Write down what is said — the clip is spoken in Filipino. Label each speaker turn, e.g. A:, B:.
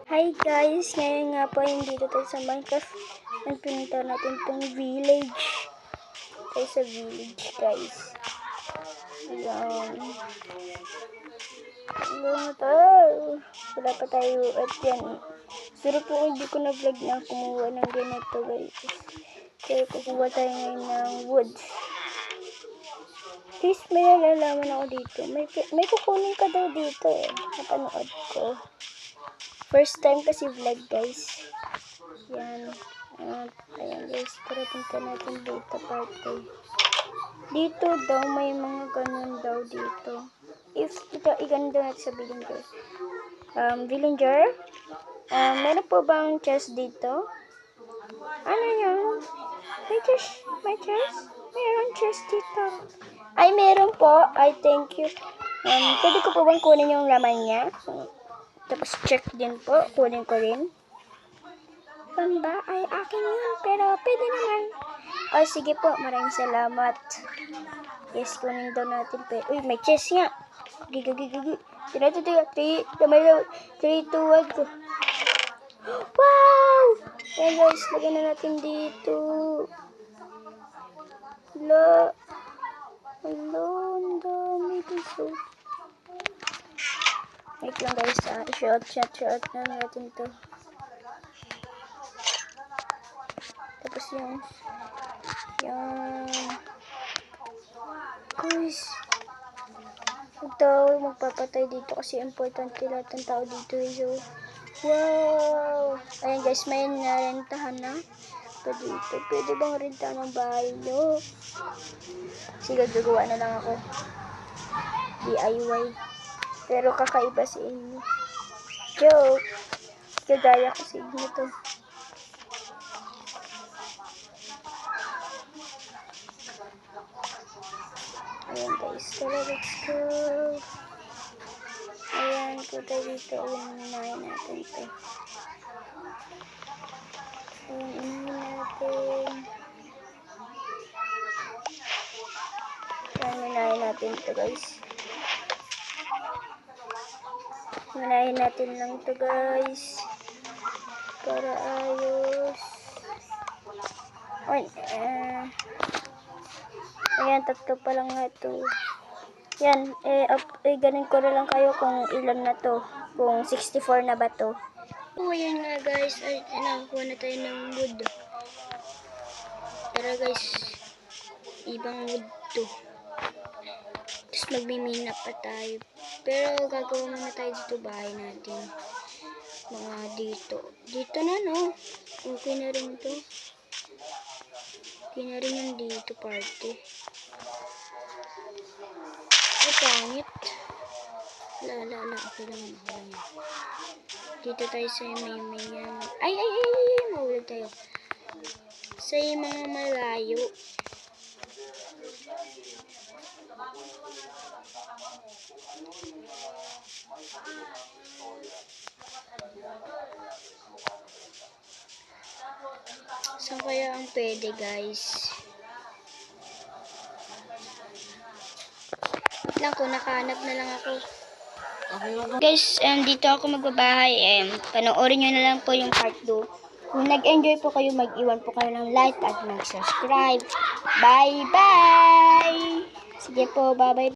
A: Hi guys! Ngayon nga po yung dito tayo sa Minecraft. Nagpunta natin itong village. Tayo sa village guys. Ayan. Ayan na tayo. Wala pa tayo at yan. Pero po hindi ko na vlog na kumuha ng ganito guys. Kaya kukuha tayo ngayon ng wood. Guys, may nalalaman ako dito. May kukunin ka daw dito eh. Napanood ko. First time kasi vlog guys. Yan. Ayan guys. Tara punta natin dito party. Dito daw may mga ganun daw dito. If i-ganun daw natin sa villager. Villager? Meron po bang chest dito? Ano yan? May chest? Meron chest dito. Ay, meron po. Ay, thank you. Pwede ko po bang kunin yung laman niya? Tapos check din po. Kunin ko rin. Pamba ay akin yun. Pero pwede naman. O, sige po. Maraming salamat. Yes, kunin daw natin. Uy, may chest nga. Gigi. Tinato. 3, 2, 1, go. Wow! Ayan guys, lagyan na natin dito. Hello, ang dami dito. Wait lang guys, shot na natin to. Tapos yung guys, ito magpapatay dito kasi importante lahat ng tao dito. So, wow! Ayan guys, may narentahan na pa dito. Pwede bang rentahan ng bahay nyo? Sige, gagawa na lang ako. DIY. Pero kakaiba sa inyo. Joke! Kagaya ko sa inyo to. Ayan guys, tara let's go. Ayan, punta dito. Ayan, unahin natin to. Ayan, unahin natin. Ayan, unahin natin to guys. Unahin natin lang to guys. Para ayos. Ayan, tatlo pa lang nga ito. Yan, ganin ko na lang kayo kung ilan na to. Kung 64 na ba to. Ayan nga guys, ay nakakuha na tayo ng wood. Tara guys, ibang wood to. Tapos magmimina pa tayo. Pero gagawa muna tayo dito bahay natin. Mga dito. Dito na no. Okay na rin to. Okay na rin yung dito party. Ay, pangit. Wala. Okay lang. Dito tayo sa may yan. Ay. Mawala tayo. Sa mga malayo. Saan kaya ang pwede guys? Wait lang, kung nakahanap na lang ako. Guys, dito ako magbabahay. Panoorin nyo na lang po yung part 2. Kung nag-enjoy po kayo, mag-iwan po kayo ng like at mag-subscribe. Bye! Sige po, bye-bye.